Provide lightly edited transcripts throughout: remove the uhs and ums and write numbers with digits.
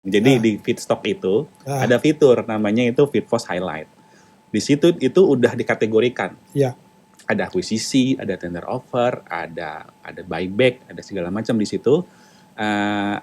Jadi di Feedstock itu ada fitur namanya itu Feedpost Highlight. Di situ itu udah dikategorikan. Ya. Ada akuisisi, ada tender offer, ada buyback, ada segala macam di situ.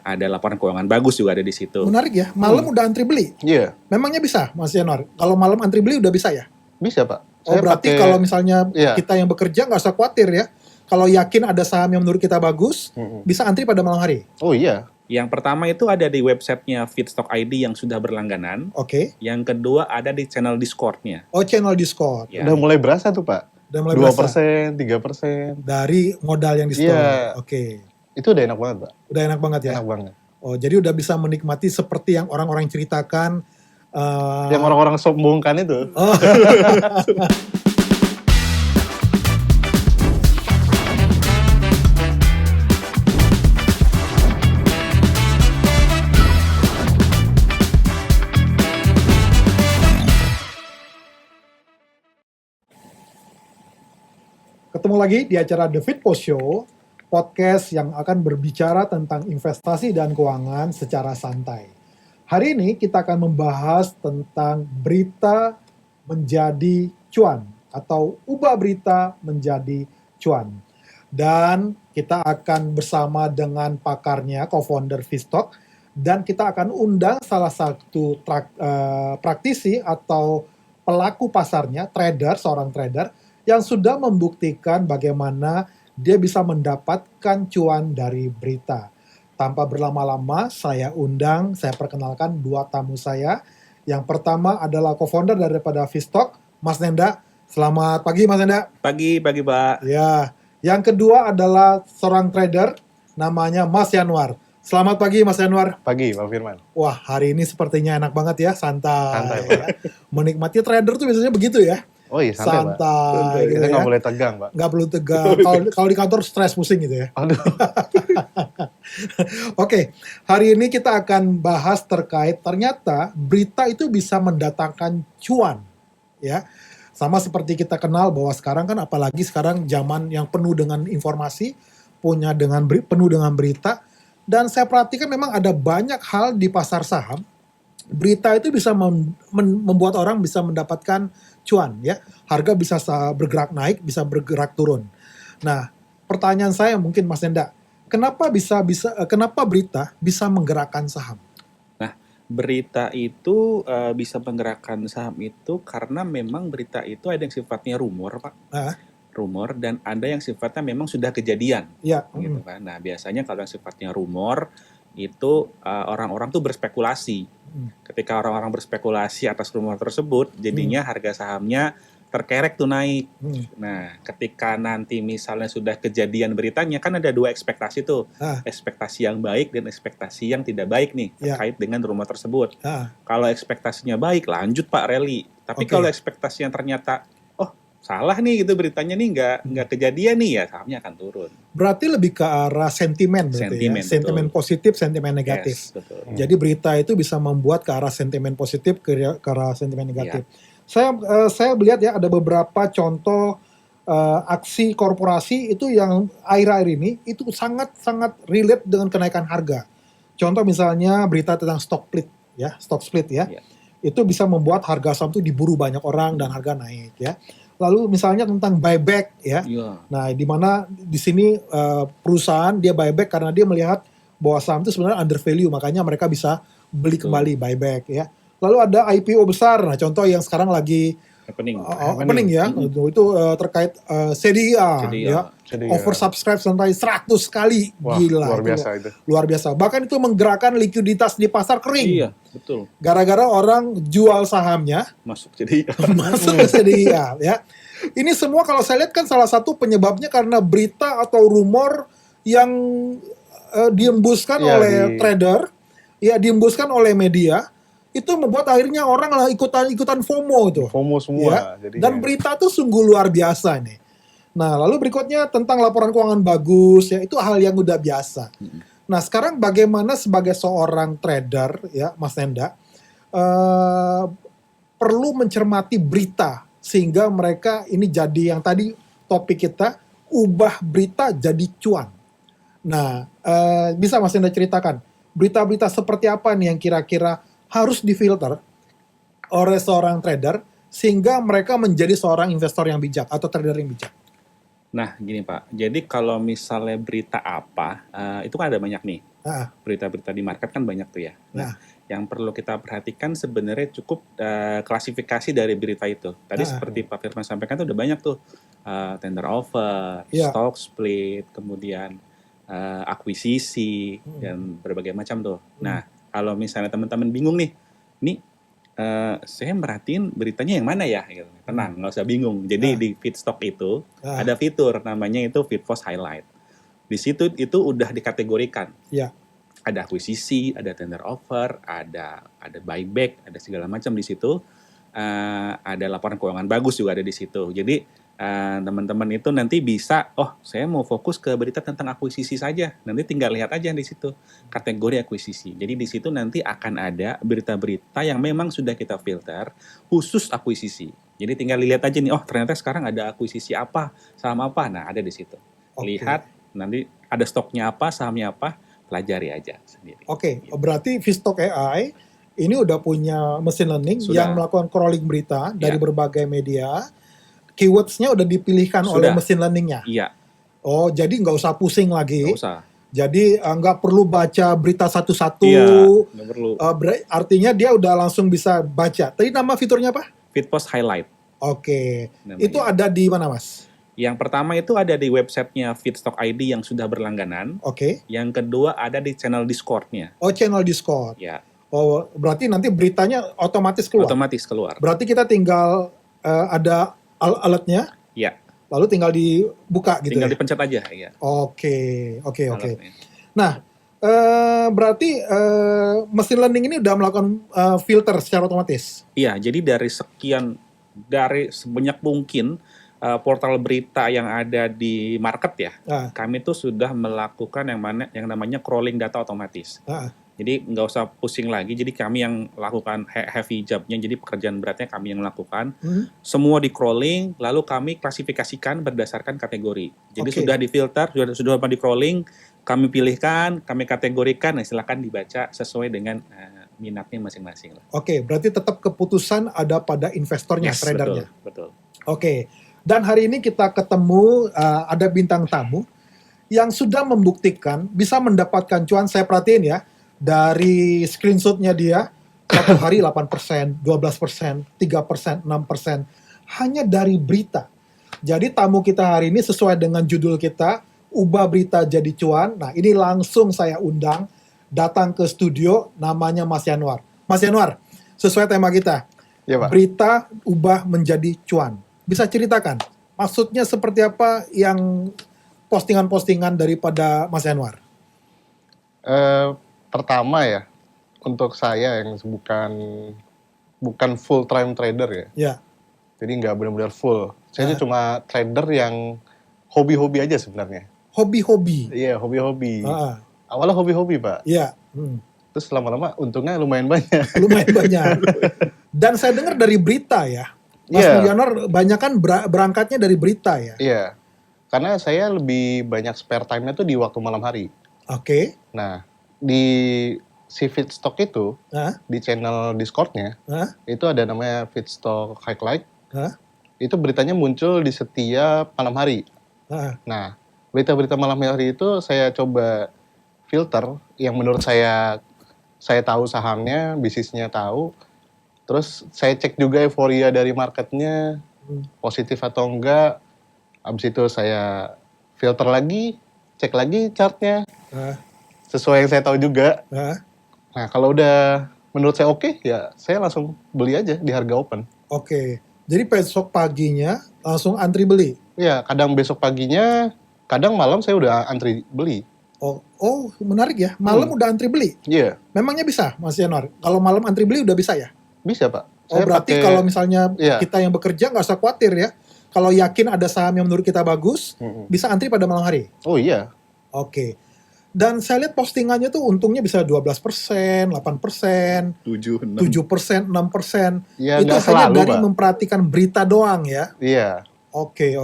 Ada laporan keuangan bagus juga ada di situ. Menarik ya. Malam udah antri beli. Iya. Memangnya bisa, Mas Yanuar? Kalau malam antri beli udah bisa ya? Bisa, Pak. Oh, berarti kalau misalnya kita yang bekerja nggak usah khawatir ya. Kalau yakin ada saham yang menurut kita bagus, bisa antri pada malam hari. Oh iya. Yang pertama itu ada di websitenya Feedstock ID yang sudah berlangganan. Oke. Yang kedua ada di channel Discord-nya. Oh, channel Discord. Ya. Udah mulai berasa tuh, Pak. Udah mulai berasa. 2%, 3%. Dari modal yang di store. Iya. Oke. Itu udah enak banget, Pak. Udah enak banget ya? Enak banget. Oh, jadi udah bisa menikmati seperti yang orang-orang ceritakan. Yang orang-orang sombongkan itu. Oh. Ketemu lagi di acara The Feedpost Show, podcast yang akan berbicara tentang investasi dan keuangan secara santai. Hari ini kita akan membahas tentang berita menjadi cuan atau ubah berita menjadi cuan. Dan kita akan bersama dengan pakarnya, co-founder Feedstock, dan kita akan undang salah satu praktisi atau pelaku pasarnya, seorang trader, yang sudah membuktikan bagaimana dia bisa mendapatkan cuan dari berita. Tanpa berlama-lama, saya perkenalkan dua tamu saya. Yang pertama adalah co-founder daripada Feedstock, Mas Nenda. Selamat pagi, Mas Nenda. Pagi, Pak. Ya. Yang kedua adalah seorang trader, namanya Mas Yanuar. Selamat pagi, Mas Yanuar. Pagi, Pak Firman. Wah, hari ini sepertinya enak banget ya, santai. Santai, Pak. Ya. Menikmati trader tuh biasanya begitu ya. Oh iya, santai, gitu Pak. Kita nggak ya. boleh tegang, Pak. Nggak perlu tegang. Kalau di kantor stres, pusing gitu ya. Aduh. Oke, hari ini kita akan bahas terkait ternyata berita itu bisa mendatangkan cuan, ya. Sama seperti kita kenal bahwa sekarang kan, apalagi sekarang zaman yang penuh dengan informasi, penuh dengan berita, dan saya perhatikan memang ada banyak hal di pasar saham. Berita itu bisa membuat orang bisa mendapatkan cuan, ya. Harga bisa bergerak naik, bisa bergerak turun. Nah, pertanyaan saya mungkin Mas Nenda, kenapa berita bisa menggerakkan saham? Nah, berita itu bisa menggerakkan saham itu karena memang berita itu ada yang sifatnya rumor, Pak. Rumor, dan ada yang sifatnya memang sudah kejadian. Ya. Gitu kan. Nah, biasanya kalau yang sifatnya rumor itu orang-orang tuh berspekulasi. Ketika orang-orang berspekulasi atas rumor tersebut, jadinya harga sahamnya terkerek tuh naik. Nah, ketika nanti misalnya sudah kejadian beritanya, kan ada dua ekspektasi tuh. Ekspektasi yang baik dan ekspektasi yang tidak baik nih, terkait dengan rumor tersebut. Kalau ekspektasinya baik, lanjut Pak rally. Tapi kalau ekspektasi yang ternyata, salah nih gitu beritanya nih, nggak kejadian nih, ya sahamnya akan turun. Berarti lebih ke arah sentimen, sentimen positif, sentimen negatif. Yes, betul. Jadi berita itu bisa membuat ke arah sentimen positif, ke arah sentimen negatif. Saya melihat ya ada beberapa contoh aksi korporasi itu yang akhir-akhir ini itu sangat relate dengan kenaikan harga. Contoh misalnya berita tentang stock split ya. Itu bisa membuat harga saham itu diburu banyak orang dan harga naik ya. Lalu misalnya tentang buyback ya. Nah, di mana di sini perusahaan dia buyback karena dia melihat bahwa saham itu sebenarnya under value, makanya mereka bisa beli kembali buyback ya. Lalu ada IPO besar. Nah, contoh yang sekarang lagi opening ya. Itu terkait CDIA ya. Oversubscribe sampai 100 kali. Wah, gila. Luar biasa itu. Luar biasa. Bahkan itu menggerakkan likuiditas di pasar kering. Iya, betul. Gara-gara orang jual sahamnya masuk CDIA. Masuk ke CDIA ya. Ini semua kalau saya lihat kan salah satu penyebabnya karena berita atau rumor yang diembuskan oleh trader, ya diembuskan oleh media, itu membuat akhirnya orang lah ikutan FOMO itu. FOMO semua. Ya? Dan berita itu sungguh luar biasa nih. Nah, lalu berikutnya tentang laporan keuangan bagus, ya itu hal yang udah biasa. Nah, sekarang bagaimana sebagai seorang trader, ya Mas Nenda, perlu mencermati berita sehingga mereka ini jadi yang tadi topik kita, ubah berita jadi cuan. Nah, bisa Mas Nenda ceritakan berita-berita seperti apa nih yang kira-kira harus difilter oleh seorang trader sehingga mereka menjadi seorang investor yang bijak atau trader yang bijak? Nah, gini Pak, jadi kalau misalnya berita apa, itu kan ada banyak nih. Ah, Berita-berita di market kan banyak tuh ya. Nah, yang perlu kita perhatikan sebenarnya cukup klasifikasi dari berita itu. Tadi seperti Pak Firman sampaikan tuh udah banyak tuh. Tender offer, stock split, kemudian akuisisi, dan berbagai macam tuh. Nah, kalau misalnya teman-teman bingung nih, saya merhatiin beritanya yang mana ya? Gitu. Tenang, nggak usah bingung. Jadi di Feedstock itu ada fitur namanya itu Feedpost Highlight. Di situ itu udah dikategorikan. Ada akuisisi, ada tender offer, ada buyback, ada segala macam di situ. Ada laporan keuangan bagus juga ada di situ. Jadi teman-teman itu nanti bisa, saya mau fokus ke berita tentang akuisisi saja. Nanti tinggal lihat aja di situ kategori akuisisi. Jadi di situ nanti akan ada berita-berita yang memang sudah kita filter khusus akuisisi. Jadi tinggal lihat aja nih, ternyata sekarang ada akuisisi apa, saham apa. Nah, ada di situ. Lihat nanti ada stoknya apa, sahamnya apa, pelajari aja sendiri. Berarti Feedstock AI ini udah punya mesin learning yang melakukan crawling berita dari berbagai media. Keywords-nya udah dipilihkan oleh mesin learning-nya. Iya. Oh, jadi nggak usah pusing lagi. Nggak usah. Jadi nggak perlu baca berita satu-satu. Iya, nggak perlu. Artinya dia udah langsung bisa baca. Tadi nama fiturnya apa? Feedpost Highlight. Itu ada di mana, Mas? Yang pertama itu ada di websitenya Feedstock ID yang sudah berlangganan. Yang kedua ada di channel Discord-nya. Channel Discord. Ya. Berarti nanti beritanya otomatis keluar. Otomatis keluar. Berarti kita tinggal ada alatnya. Iya. Lalu tinggal dibuka gitu. Tinggal dipencet aja, ya. Oke. Nah, berarti mesin learning ini udah melakukan filter secara otomatis. Iya, jadi dari sebanyak mungkin portal berita yang ada di market ya, kami tuh sudah melakukan yang namanya crawling data otomatis. Jadi nggak usah pusing lagi, jadi kami yang lakukan heavy job-nya, jadi pekerjaan beratnya kami yang lakukan. Semua di crawling, lalu kami klasifikasikan berdasarkan kategori. Jadi sudah difilter, sudah di crawling, kami pilihkan, kami kategorikan, silakan dibaca sesuai dengan minatnya masing-masing. Berarti tetap keputusan ada pada investornya, tradernya. Betul. Dan hari ini kita ketemu ada bintang tamu yang sudah membuktikan bisa mendapatkan cuan. Saya perhatiin ya, dari screenshotnya dia, satu hari 8%, 12%, 3%, 6%, hanya dari berita. Jadi tamu kita hari ini sesuai dengan judul kita, ubah berita jadi cuan. Nah, ini langsung saya undang, datang ke studio, namanya Mas Yanuar. Mas Yanuar, sesuai tema kita, berita ubah menjadi cuan. Bisa ceritakan, maksudnya seperti apa yang postingan-postingan daripada Mas Yanuar? Pertama ya, untuk saya yang bukan full time trader ya. Jadi nggak benar-benar full. Saya itu cuma trader yang hobi-hobi aja sebenarnya. Hobi-hobi? Iya, hobi-hobi. Awalnya hobi-hobi, Pak. Iya. Terus lama-lama untungnya lumayan banyak. Dan saya dengar dari berita ya. Mas Yanuar banyak kan berangkatnya dari berita ya? Iya. Karena saya lebih banyak spare time-nya tuh di waktu malam hari. Nah, di si Feedstock itu, di channel Discord-nya, itu ada namanya Feedstock Highlight. Itu beritanya muncul di setiap malam hari. Nah, berita-berita malam hari itu saya coba filter yang menurut saya tahu sahamnya, bisnisnya tahu. Terus saya cek juga euforia dari marketnya, positif atau enggak. Habis itu saya filter lagi, cek lagi chartnya. Sesuai yang saya tahu juga. Nah, kalau udah menurut saya oke, ya saya langsung beli aja di harga open. Jadi besok paginya langsung antri beli? Iya, kadang besok paginya, kadang malam saya udah antri beli. Menarik ya. Malam udah antri beli? Iya. Memangnya bisa, Mas Yanuar? Kalau malam antri beli udah bisa ya? Bisa, Pak. Berarti kalau misalnya kita yang bekerja nggak usah khawatir ya. Kalau yakin ada saham yang menurut kita bagus, bisa antri pada malam hari? Oh iya. Dan saya lihat postingannya tuh untungnya bisa 12%, 8%, 7%, 6%. Ya, itu hanya selalu, dari Pak. memperhatikan berita doang ya? Iya. Oke.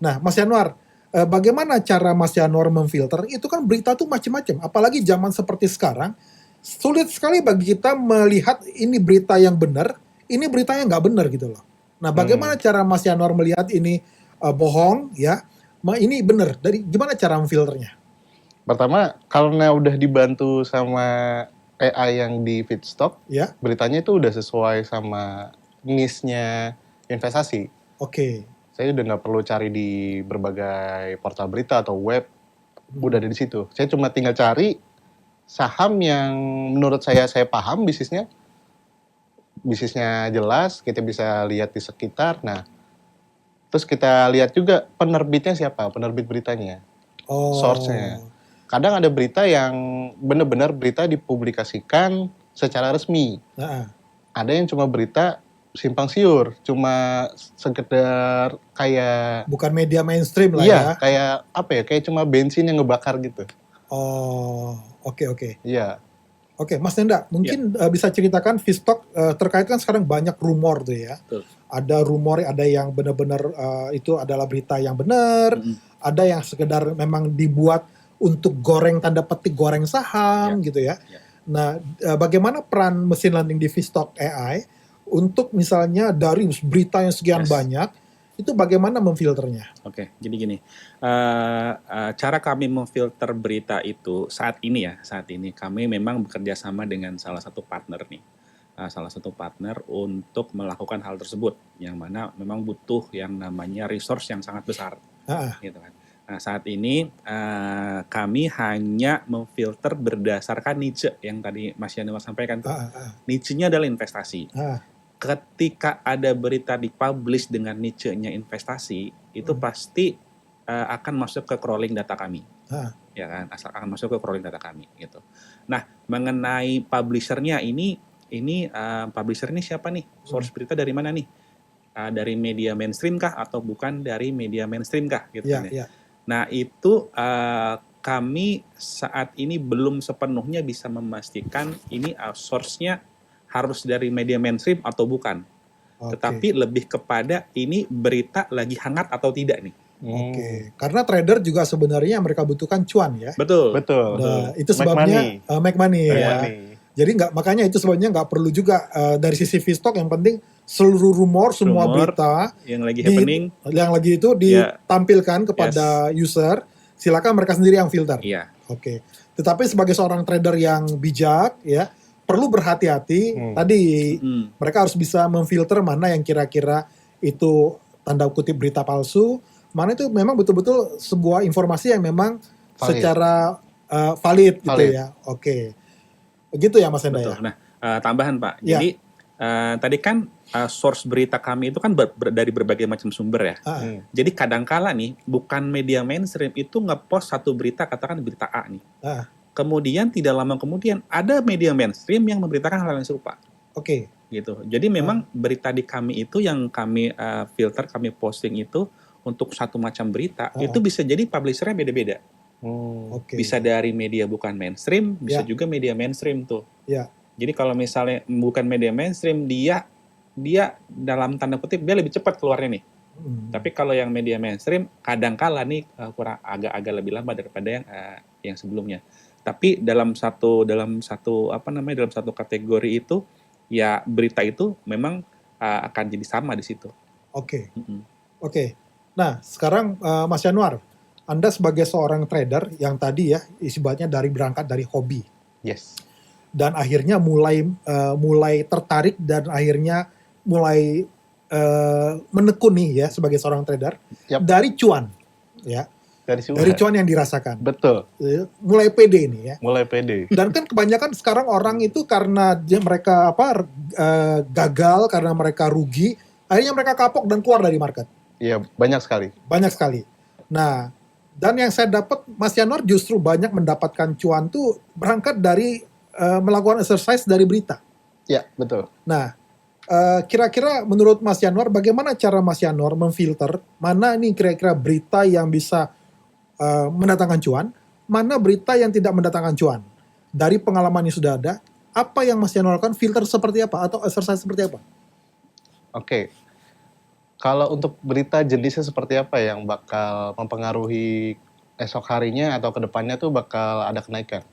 Nah, Mas Yanuar, bagaimana cara Mas Yanwar memfilter? Itu kan berita tuh macam-macam. Apalagi zaman seperti sekarang, sulit sekali bagi kita melihat ini berita yang benar, ini berita yang nggak benar gitu loh. Nah, bagaimana cara Mas Yanwar melihat ini bohong, ya? Ini benar. Dari gimana cara memfilternya? Pertama, karena udah dibantu sama AI yang di Feedstock, ya, beritanya itu udah sesuai sama niche-nya investasi. Oke. Saya udah nggak perlu cari di berbagai portal berita atau web, udah ada di situ. Saya cuma tinggal cari saham yang menurut saya paham bisnisnya jelas, kita bisa lihat di sekitar. Nah, terus kita lihat juga penerbitnya siapa, penerbit beritanya, source-nya. Kadang ada berita yang benar-benar berita dipublikasikan secara resmi. Ada yang cuma berita simpang siur, cuma sekedar kayak bukan media mainstream lah ya. Iya, kayak apa ya? Kayak cuma bensin yang ngebakar gitu. Oke. Iya. Oke, Mas Nenda, mungkin bisa ceritakan Feedstock terkait kan sekarang banyak rumor tuh ya. Ada rumor, ada yang benar-benar itu adalah berita yang benar, ada yang sekedar memang dibuat untuk goreng tanda petik goreng saham gitu ya. Nah, bagaimana peran mesin learning di Feedstock AI untuk misalnya dari berita yang sekian banyak itu bagaimana memfilternya? Oke, jadi gini, cara kami memfilter berita itu saat ini kami memang bekerja sama dengan salah satu partner nih, untuk melakukan hal tersebut, yang mana memang butuh yang namanya resource yang sangat besar, gitu kan. Nah, saat ini kami hanya memfilter berdasarkan niche yang tadi Mas Yanwar sampaikan. Niche-nya adalah investasi. Ketika ada berita dipublish dengan niche-nya investasi, itu pasti akan masuk ke crawling data kami. Ya kan, akan masuk ke crawling data kami gitu. Nah, mengenai publisher-nya ini publisher ini siapa nih? Source berita dari mana nih? Dari media mainstream kah atau bukan dari media mainstream kah gitu kan ya. Nah, itu kami saat ini belum sepenuhnya bisa memastikan ini source-nya harus dari media mainstream atau bukan. Tetapi lebih kepada ini berita lagi hangat atau tidak nih. Karena trader juga sebenarnya mereka butuhkan cuan ya. Betul. Nah, itu sebabnya make money ya. Jadi makanya itu sebabnya nggak perlu juga dari sisi Feedstock, yang penting seluruh rumor semua berita yang lagi happening, yang lagi itu ditampilkan kepada user, silakan mereka sendiri yang filter. Oke. Tetapi sebagai seorang trader yang bijak ya, perlu berhati-hati. Tadi mereka harus bisa memfilter mana yang kira-kira itu tanda kutip berita palsu, mana itu memang betul-betul sebuah informasi yang memang secara valid gitu ya. Oke. Begitu ya Mas Enda ya. Nah, tambahan Pak. Jadi tadi kan source berita kami itu kan dari berbagai macam sumber ya. Jadi kadangkala nih bukan media mainstream itu ngepost satu berita, katakan berita A nih. Kemudian tidak lama kemudian ada media mainstream yang memberitakan hal yang serupa. Gitu. Jadi memang berita di kami itu yang kami filter, kami posting itu untuk satu macam berita, itu bisa jadi publishernya beda-beda. Bisa dari media bukan mainstream, bisa juga media mainstream tuh. Jadi kalau misalnya bukan media mainstream, dia dalam tanda kutip dia lebih cepat keluarnya nih. Tapi kalau yang media mainstream kadangkala nih kurang agak lebih lama daripada yang sebelumnya. Tapi dalam satu kategori itu ya berita itu memang akan jadi sama di situ. Oke. Nah, sekarang Mas Yanwar, Anda sebagai seorang trader yang tadi ya istilahnya berangkat dari hobi. Dan akhirnya mulai tertarik dan akhirnya mulai menekuni ya sebagai seorang trader dari cuan ya. Dari cuan yang dirasakan. Betul. Mulai pede ini ya. Mulai pede. Dan kan kebanyakan sekarang orang itu karena mereka gagal, karena mereka rugi, akhirnya mereka kapok dan keluar dari market. Iya, banyak sekali. Nah, dan yang saya dapat, Mas Yanwar justru banyak mendapatkan cuan tuh berangkat dari melakukan exercise dari berita. Iya, betul. Nah, kira-kira menurut Mas Yanwar, bagaimana cara Mas Yanwar memfilter mana nih kira-kira berita yang bisa mendatangkan cuan, mana berita yang tidak mendatangkan cuan? Dari pengalaman yang sudah ada, apa yang Mas Yanwar lakukan, filter seperti apa atau exercise seperti apa? Kalau untuk berita jenisnya seperti apa yang bakal mempengaruhi esok harinya atau kedepannya tuh bakal ada kenaikan?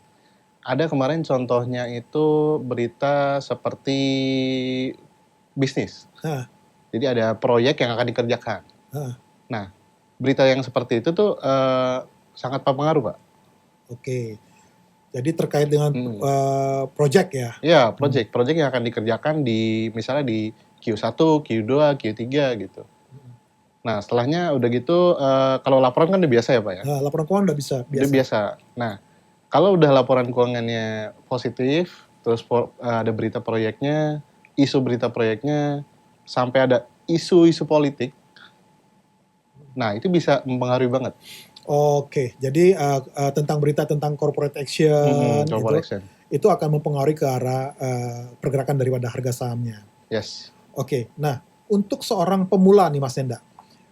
Ada kemarin contohnya itu berita seperti bisnis. Jadi ada proyek yang akan dikerjakan. Nah, berita yang seperti itu tuh sangat berpengaruh, Pak. Oke. Jadi terkait dengan project ya? Iya, project yang akan dikerjakan di misalnya di Q1, Q2, Q3 gitu. Nah, setelahnya udah gitu kalau laporan kan udah biasa ya, Pak ya? Laporan keuangan udah biasa. Udah biasa. Nah, kalau udah laporan keuangannya positif, terus ada berita proyeknya, isu berita proyeknya, sampai ada isu-isu politik, nah itu bisa mempengaruhi banget. Oke, jadi tentang berita tentang corporate action, itu akan mempengaruhi ke arah pergerakan daripada harga sahamnya. Yes. Oke, nah untuk seorang pemula nih Mas Nenda,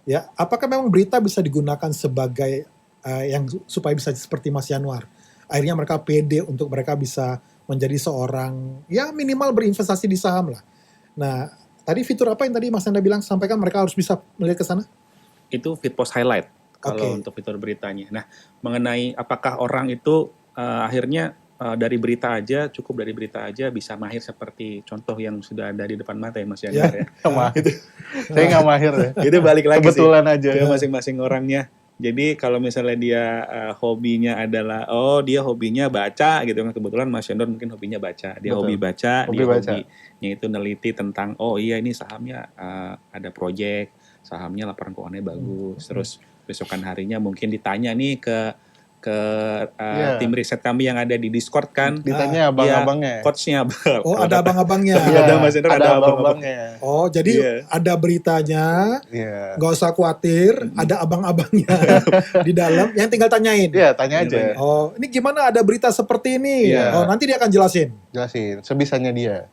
ya apakah memang berita bisa digunakan sebagai yang supaya bisa seperti Mas Yanuar, akhirnya mereka pede untuk mereka bisa menjadi seorang ya minimal berinvestasi di saham lah. Nah, tadi fitur apa yang tadi Mas Nenda bilang sampaikan mereka harus bisa melihat ke sana? Itu feed post highlight. Kalau untuk fitur beritanya. Nah, mengenai apakah orang itu akhirnya dari berita aja, cukup dari berita aja bisa mahir seperti contoh yang sudah ada di depan mata ya Mas Yanuar ya. Saya nggak mahir ya. Itu balik lagi kebetulan sih, aja ke masing-masing orangnya. Jadi kalau misalnya dia hobinya adalah, dia hobinya baca gitu kan. Kebetulan Mas Yanuar mungkin hobinya baca. Dia hobi baca, hobinya itu neliti tentang, ini sahamnya ada project, sahamnya laporan keuangannya bagus. Terus besokan harinya mungkin ditanya nih ke tim riset kami yang ada di Discord kan. Ditanya abang-abangnya. Coachnya. Ada abang-abangnya. Ada Mas Hendra, ada abang-abangnya. Jadi ada beritanya, nggak usah khawatir, ada abang-abangnya di dalam yang tinggal tanyain. Iya, tanya aja. Ini gimana ada berita seperti ini? Nanti dia akan jelasin. Jelasin, sebisanya dia.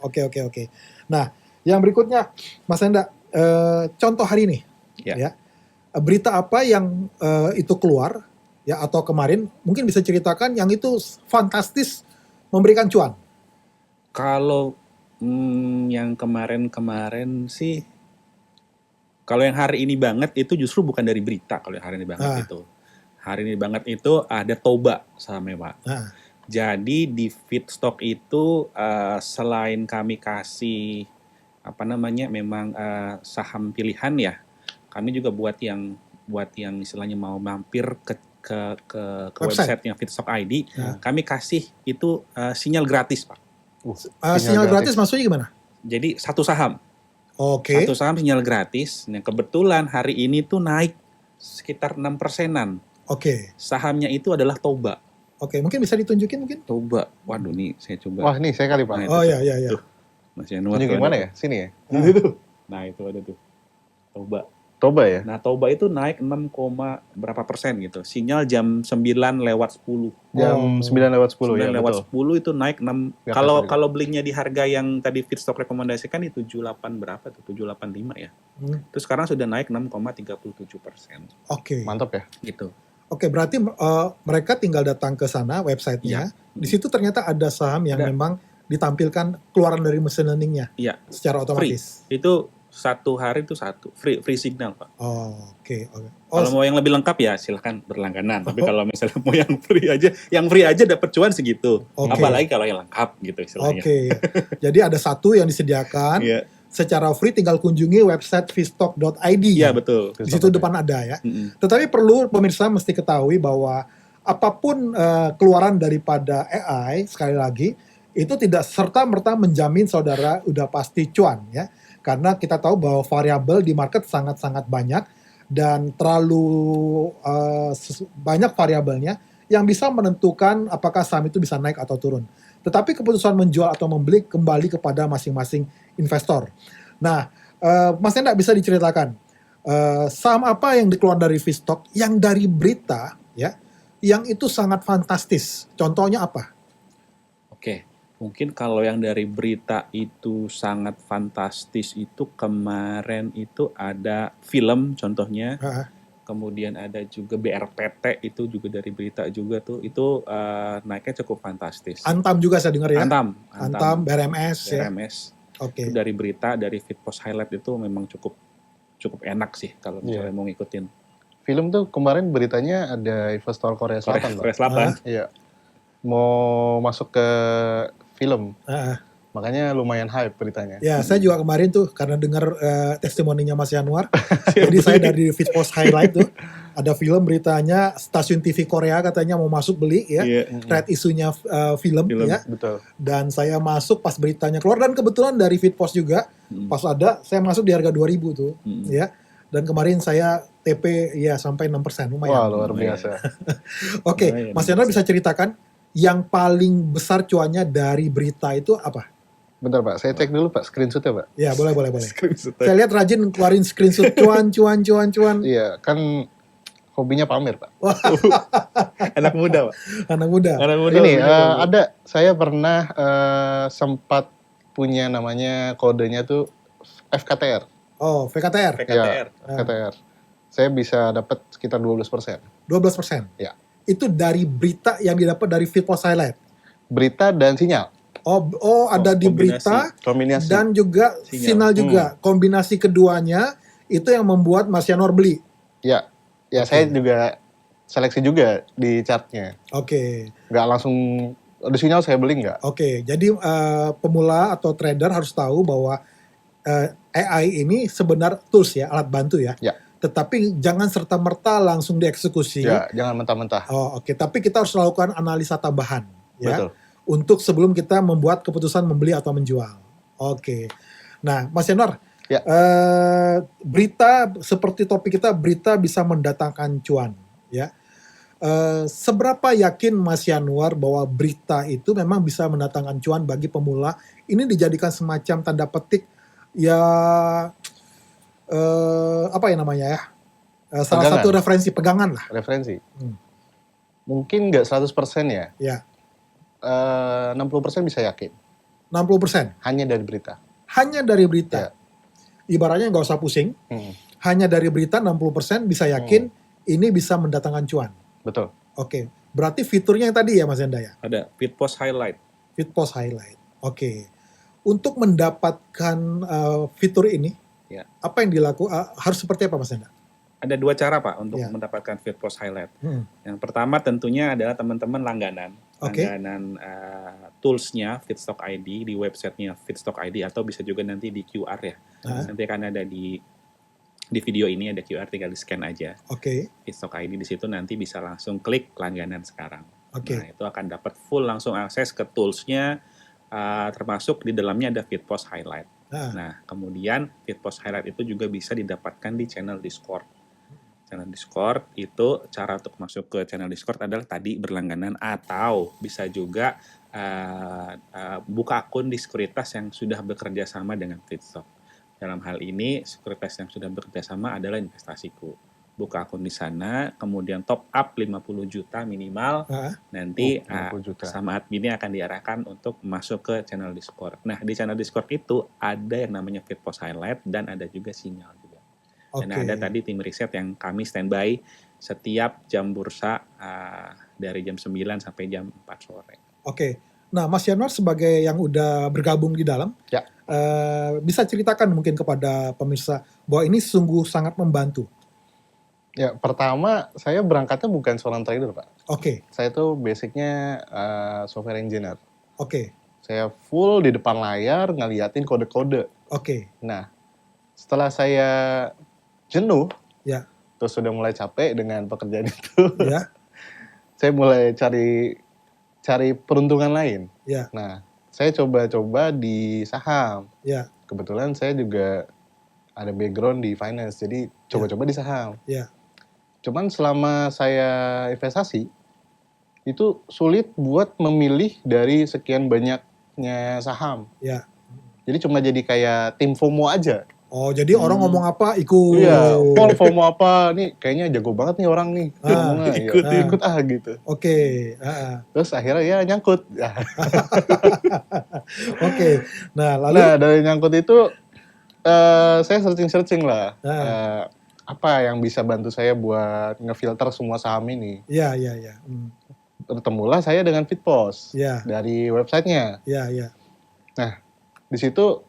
Oke. Nah, yang berikutnya Mas Hendra, contoh hari ini. Ya. Berita apa yang itu keluar ya atau kemarin mungkin bisa ceritakan yang itu fantastis memberikan cuan. Kalau yang kemarin sih, kalau yang hari ini banget itu justru bukan dari berita. Kalau yang hari ini banget itu, hari ini banget itu ada Toba sahamnya Pak. Jadi di Feedstock itu selain kami kasih memang saham pilihan ya. Kami juga buat yang istilahnya mau mampir ke website-nya Feedstock ID, kami kasih itu sinyal gratis, Pak. Sinyal gratis maksudnya gimana? Jadi satu saham. Satu saham sinyal gratis. Nah, kebetulan hari ini tuh naik sekitar 6%-an. Sahamnya itu adalah Toba. Mungkin bisa ditunjukin mungkin? Toba. Waduh nih saya coba. Wah, nih saya kali, Pak. Iya. Mas Yanuar. Tunjukin mana ya? Sini ya? Nah, itu ada tuh. Toba ya? Nah, Toba itu naik 6, berapa persen gitu. Sinyal jam 9:10. Jam 9:10 ya, 9:10 itu naik 6. Kalau belinya di harga yang tadi Feedstock rekomendasikan itu 78 berapa tuh? 785 ya. Terus sekarang sudah naik 6,37%. Mantap ya. Gitu. Berarti mereka tinggal datang ke sana website-nya. Di situ ternyata ada saham yang memang ditampilkan keluaran dari mesin learning-nya. Secara otomatis. Free. Itu satu hari itu free signal Pak. Kalau mau yang lebih lengkap ya silahkan berlangganan. Tapi kalau misalnya mau yang free aja dapat cuan segitu. Apalagi kalau yang lengkap gitu istilahnya. Jadi ada satu yang disediakan secara free, tinggal kunjungi website feedstock.id. Iya betul. Di situ depan ada ya. Tetapi perlu pemirsa mesti ketahui bahwa apapun keluaran daripada AI sekali lagi itu tidak serta-merta menjamin saudara udah pasti cuan ya. Karena kita tahu bahwa variabel di market sangat-sangat banyak dan terlalu banyak variabelnya yang bisa menentukan apakah saham itu bisa naik atau turun. Tetapi keputusan menjual atau membeli kembali kepada masing-masing investor. Nah, Mas Enda bisa diceritakan saham apa yang dikeluarkan dari Feedstock yang dari berita ya, yang itu sangat fantastis. Contohnya apa? Mungkin kalau yang dari berita itu sangat fantastis itu kemarin itu ada film contohnya. Kemudian ada juga BRPT itu juga dari berita juga tuh. Itu naiknya cukup fantastis. Antam juga saya dengar ya? Antam BRMS. BRMS. Itu dari berita, dari feed post highlight itu memang cukup enak sih kalau misalnya mau ngikutin. Film tuh kemarin beritanya ada investor Korea Selatan. Korea Selatan. Iya. Mau masuk ke film. Makanya lumayan hype beritanya. Ya, saya juga kemarin tuh karena dengar testimoninya Mas Yanuar. Jadi saya dari feed post highlight tuh ada film beritanya stasiun TV Korea katanya mau masuk beli ya. Red isunya film ya. Betul. Dan saya masuk pas beritanya keluar dan kebetulan dari feed post juga pas ada saya masuk di harga 2.000 tuh ya. Dan kemarin saya TP ya sampai 6%, lumayan. Wah, luar biasa. Oke, Mas Yanuar bisa ceritakan yang paling besar cuannya dari berita itu apa? Bentar Pak, saya cek dulu Pak screenshotnya Pak. Ya boleh. Saya lihat rajin keluarin screenshot cuan. Iya, kan hobinya pamer Pak. Anak muda Pak. Anak muda. Ini ada, saya pernah sempat punya namanya kodenya tuh FKTR. Oh, VKTR. Ya, FKTR. Saya bisa dapat sekitar 12%. 12%? Ya. Itu dari berita yang didapat dari feed post highlight? Berita dan sinyal. Oh, ada di berita kombinasi. Dan juga sinyal juga. Kombinasi keduanya itu yang membuat Mas Yanuar beli. Ya, saya juga seleksi juga di chartnya. Nggak langsung ada sinyal saya beli nggak. Jadi pemula atau trader harus tahu bahwa AI ini sebenarnya tools ya, alat bantu ya. Tetapi jangan serta-merta langsung dieksekusi. Ya, jangan mentah-mentah. Tapi kita harus melakukan analisa tambahan. Ya. Betul. Untuk sebelum kita membuat keputusan membeli atau menjual. Nah, Mas Yanuar, berita seperti topik kita, berita bisa mendatangkan cuan, ya. Seberapa yakin Mas Yanuar bahwa berita itu memang bisa mendatangkan cuan bagi pemula? Ini dijadikan semacam tanda petik, ya, apa ya namanya ya? Salah satu referensi pegangan lah. Referensi. Mungkin nggak 100% ya. Ya. 60% bisa yakin. 60%? Hanya dari berita. Hanya dari berita? Ya. Ibaratnya nggak usah pusing. Hanya dari berita 60% bisa yakin ini bisa mendatangkan cuan. Betul. Berarti fiturnya yang tadi ya Mas Yanda ya? Ada feed post highlight. Feed post highlight. Untuk mendapatkan fitur ini, apa yang dilakukan? Harus seperti apa Mas Yanda? Ada 2 cara Pak untuk mendapatkan feed post highlight. Yang pertama tentunya adalah teman-teman langganan toolsnya Feedstock ID di websitenya Feedstock ID atau bisa juga nanti di QR ya. Nanti akan ada di video ini ada QR, tinggal di scan aja. Feedstock ID di situ nanti bisa langsung klik langganan sekarang. Nah itu akan dapat full langsung akses ke toolsnya, termasuk di dalamnya ada feed post highlight. Nah kemudian feed post highlight itu juga bisa didapatkan di channel Discord. Channel Discord itu cara untuk masuk ke channel Discord adalah tadi berlangganan atau bisa juga buka akun di sekuritas yang sudah bekerja sama dengan Feedstock. Dalam hal ini sekuritas yang sudah bekerja sama adalah Investasiku. Buka akun di sana, kemudian top up 50 juta minimal, nanti sama adminnya akan diarahkan untuk masuk ke channel Discord. Nah di channel Discord itu ada yang namanya feed post highlight dan ada juga sinyal juga. Dan ada tadi tim riset yang kami standby setiap jam bursa dari jam 9 sampai jam 4 sore. Nah Mas Yanuar sebagai yang udah bergabung di dalam, bisa ceritakan mungkin kepada pemirsa bahwa ini sungguh sangat membantu. Ya, pertama saya berangkatnya bukan seorang trader Pak. Saya tuh basicnya software engineer. Saya full di depan layar ngeliatin kode-kode. Nah, setelah saya jenuh, terus sudah mulai capek dengan pekerjaan itu, saya mulai cari peruntungan lain. Nah, saya coba-coba di saham. Kebetulan saya juga ada background di finance, jadi coba-coba di saham. Cuman selama saya investasi, itu sulit buat memilih dari sekian banyaknya saham. Jadi cuma jadi kayak tim FOMO aja. Jadi orang ngomong apa ikut. FOMO apa nih kayaknya jago banget nih orang nih. Ikut gitu. Terus akhirnya ya nyangkut. Nah, lalu dari nyangkut itu saya searching lah. Apa yang bisa bantu saya buat ngefilter semua saham ini. Bertemulah saya dengan Feedpost dari websitenya. Nah, di situ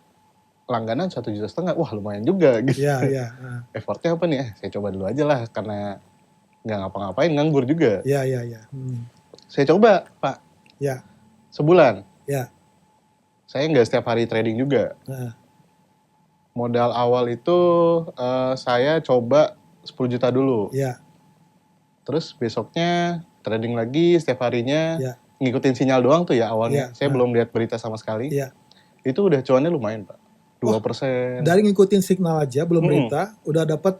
langganan 1,5 juta, wah lumayan juga gitu. Iya. Effortnya apa nih? Saya coba dulu aja lah, karena nggak ngapa-ngapain, nganggur juga. Iya. Saya coba, Pak. Iya. Sebulan. Iya. Saya nggak setiap hari trading juga. Modal awal itu saya coba 10 juta dulu. Iya. Terus besoknya trading lagi setiap harinya, Iya. ngikutin sinyal doang tuh ya awalnya. Iya. Saya belum lihat berita sama sekali. Iya. Itu udah cuannya lumayan, Pak. 2%. Dari ngikutin signal aja, belum berita, udah dapat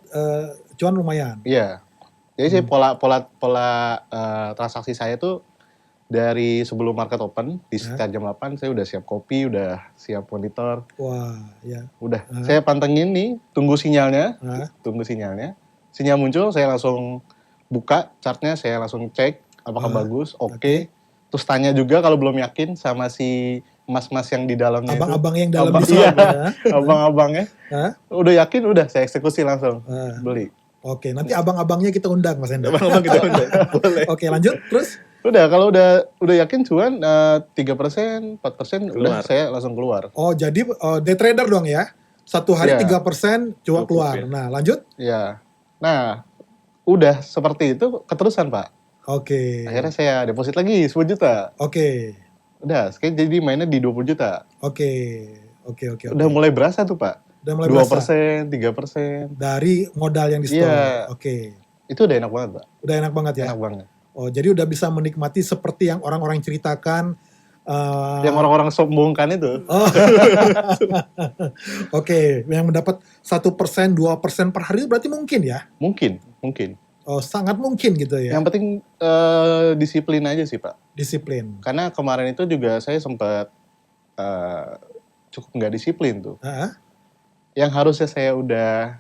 cuan lumayan. Iya. Jadi saya pola transaksi saya tuh dari sebelum market open, di sekitar jam 8, saya udah siap kopi, udah siap monitor. Wah, ya. Udah, saya pantengin nih, tunggu sinyalnya. Sinyal muncul, saya langsung buka chartnya, saya langsung cek apakah bagus, oke. Terus tanya juga kalau belum yakin sama si mas-mas yang di dalamnya abang-abang yang dalam iya, abang-abangnya. Udah yakin, udah saya eksekusi langsung beli. Oke, nanti abang-abangnya kita undang, Mas Hendra. Abang-abang kita undang, boleh. Oke, lanjut, terus? Udah, kalau udah yakin cuan 3%, 4%, udah saya langsung keluar. Oh, jadi day trader dong ya? Satu hari 3% cuan keluar. Nah, lanjut? Iya. Nah, udah seperti itu keterusan, Pak. Oke. Akhirnya saya deposit lagi 10 juta. Oke. Udah, sekarang jadi mainnya di 20 juta. Oke. Udah mulai berasa tuh, Pak. Udah mulai 2%, 3%. Dari modal yang di store. Iya. Oke. Itu udah enak banget, Pak. Udah enak banget ya? Enak banget. Oh, jadi udah bisa menikmati seperti yang orang-orang ceritakan. Yang orang-orang sombongkan itu. Oh. Oke, yang mendapat 1%, 2% per hari berarti mungkin ya? Mungkin. Oh, sangat mungkin gitu ya? Yang penting disiplin aja sih, Pak. Disiplin. Karena kemarin itu juga saya sempat cukup nggak disiplin tuh. Yang harusnya saya udah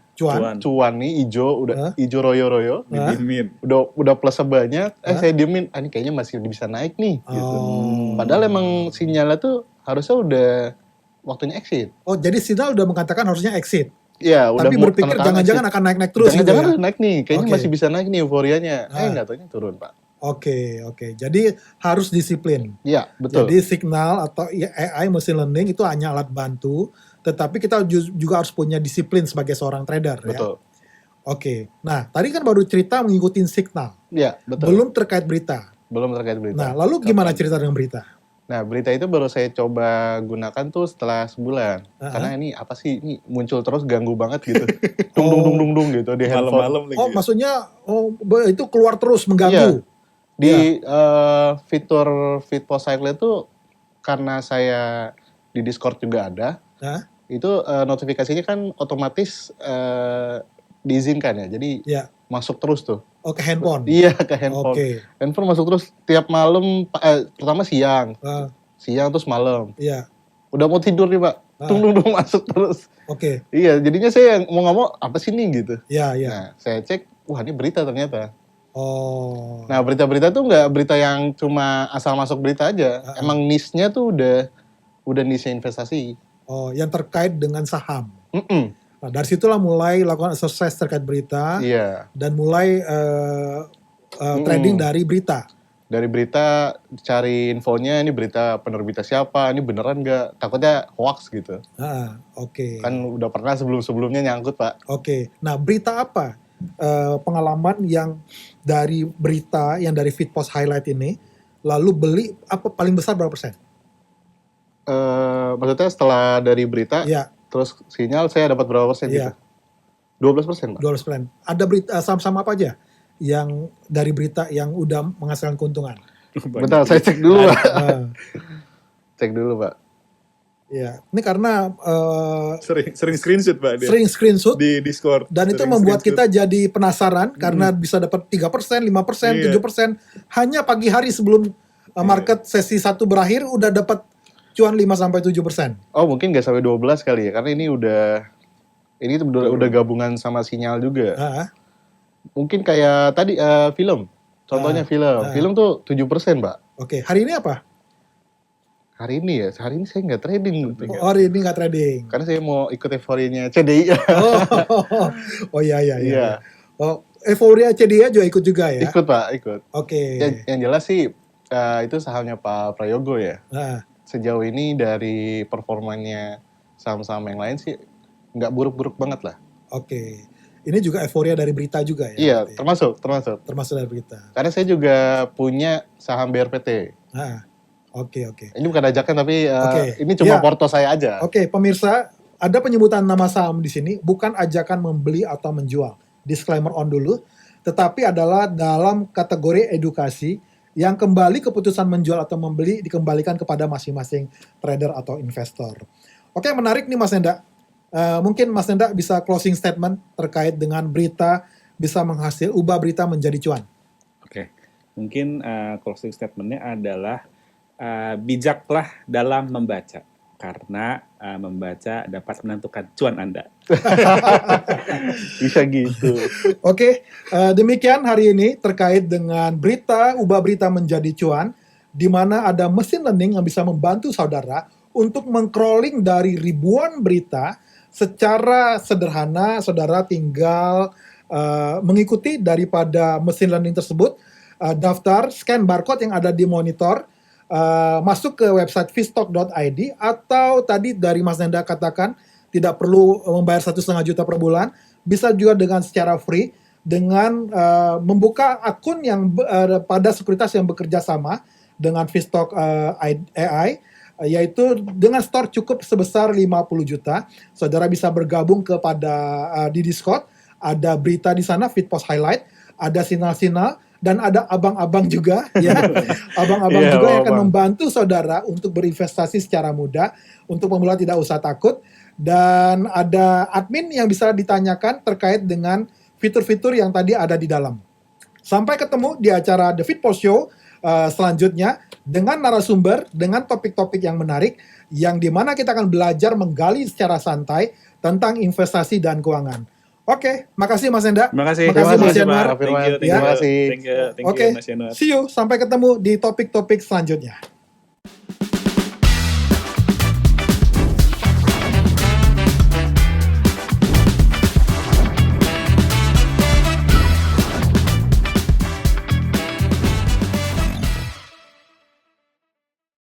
cuan nih, ijo royo-royo, didiemin. Udah plus sebanyak, saya diemin, ini kayaknya masih bisa naik nih. Gitu. Padahal emang sinyalnya tuh harusnya udah waktunya exit. Oh, jadi sinyal udah mengatakan harusnya exit. Iya, udah. Tapi berpikir jangan-jangan akan naik-naik terus. Jangan-jangan gitu ya? naik nih, kayaknya masih bisa naik nih euforianya. Nggak taunya turun, Pak. Oke. Jadi harus disiplin. Iya, betul. Jadi signal atau AI, machine learning itu hanya alat bantu, tetapi kita juga harus punya disiplin sebagai seorang trader. Betul. Ya? Oke. Nah, tadi kan baru cerita mengikuti signal. Iya, betul. Belum terkait berita. Nah, lalu gimana cerita dengan berita? Nah, berita itu baru saya coba gunakan tuh setelah sebulan. Karena ini apa sih, ini muncul terus ganggu banget gitu. Dung gitu di handphone. Malam-malam lagi. Oh, maksudnya itu keluar terus mengganggu. Di fitur feed post cycle itu karena saya di Discord juga ada. Itu notifikasinya kan otomatis diizinkan ya. Jadi masuk terus tuh. Oh, ke handphone? Iya, ke handphone. Okay. Handphone masuk terus tiap malam, pertama siang. Siang terus malam. Iya. Udah mau tidur nih, Pak. Tung masuk terus. Oke. Iya, jadinya saya mau nggak mau, apa sih nih gitu. Iya. Nah, saya cek, wah ini berita ternyata. Oh. Nah, berita-berita tuh nggak berita yang cuma asal masuk berita aja. Emang niche-nya tuh udah niche investasi. Oh, yang terkait dengan saham. Nah, dari situlah mulai lakukan exercise terkait berita. Iya. Dan mulai trading dari berita. Dari berita cari infonya, ini berita penerbitnya siapa, ini beneran nggak? Takutnya hoax gitu. Oke. Kan udah pernah sebelum-sebelumnya nyangkut, Pak. Oke. Nah, berita apa? Pengalaman yang dari berita, yang dari feed post highlight ini, lalu beli apa paling besar berapa persen? Maksudnya setelah dari berita, terus sinyal saya dapat berapa persen gitu? 12%, Pak. 12%. Ada berita saham-saham apa aja yang dari berita yang udah menghasilkan keuntungan? Bentar, saya cek dulu, Pak. Cek dulu, Pak. Ya, ini karena sering screenshot, Pak. Sering screenshot di Discord. Dan itu membuat kita jadi penasaran karena bisa dapat 3%, 5%, 7%. Hanya pagi hari sebelum market sesi 1 berakhir udah dapat cuan 5-7%. Oh, mungkin nggak sampai 12 kali ya, karena ini udah gabungan sama sinyal juga. Mungkin kayak tadi film. Contohnya film. Film tuh 7%, Pak. Oke, hari ini apa? Hari ini saya nggak trading. Hari ini nggak trading. Karena saya mau ikut euforianya CDI. Oh iya. Oh, euforia CDI juga ikut juga ya? Ikut, Pak, ikut. Oke. Yang jelas sih itu sahamnya Pak Prayogo ya. Sejauh ini dari performanya saham-saham yang lain sih nggak buruk-buruk banget lah. Oke. Ini juga euforia dari berita juga ya? Iya, termasuk. Termasuk dari berita. Karena saya juga punya saham BRPT. Oke. Ini bukan ajakan tapi ini cuma porto saya aja. Oke, pemirsa, ada penyebutan nama saham di sini, bukan ajakan membeli atau menjual. Disclaimer on dulu, tetapi adalah dalam kategori edukasi yang kembali keputusan menjual atau membeli dikembalikan kepada masing-masing trader atau investor. Oke, menarik nih Mas Nenda. Mungkin Mas Nenda bisa closing statement terkait dengan berita bisa ubah berita menjadi cuan. Oke, mungkin closing statementnya adalah bijaklah dalam membaca, karena membaca dapat menentukan cuan Anda. Bisa gitu. Oke, demikian hari ini terkait dengan berita ubah berita menjadi cuan, di mana ada mesin learning yang bisa membantu saudara untuk meng-crawling dari ribuan berita. Secara sederhana, saudara tinggal mengikuti daripada mesin learning tersebut, daftar, scan barcode yang ada di monitor, masuk ke website fitstock.id, atau tadi dari Mas Nenda katakan tidak perlu membayar 1,5 juta per bulan, bisa juga dengan secara free dengan membuka akun yang pada sekuritas yang bekerja sama dengan Fitstock AI, yaitu dengan store cukup sebesar 50 juta. Saudara bisa bergabung kepada di Discord, ada berita di sana, Fitpost Highlight, ada sinyal-sinyal, dan ada abang-abang juga, ya, abang-abang juga yang akan membantu saudara untuk berinvestasi secara mudah. Untuk pemula tidak usah takut, dan ada admin yang bisa ditanyakan terkait dengan fitur-fitur yang tadi ada di dalam. Sampai ketemu di acara The Fit Post Show selanjutnya dengan narasumber, dengan topik-topik yang menarik, yang dimana kita akan belajar menggali secara santai tentang investasi dan keuangan. Oke, makasih Mas Enda. Makasih Mas Yanuar. Terima kasih. Thank you, Oke, Mas Yanuar. see you. Sampai ketemu di topik-topik selanjutnya.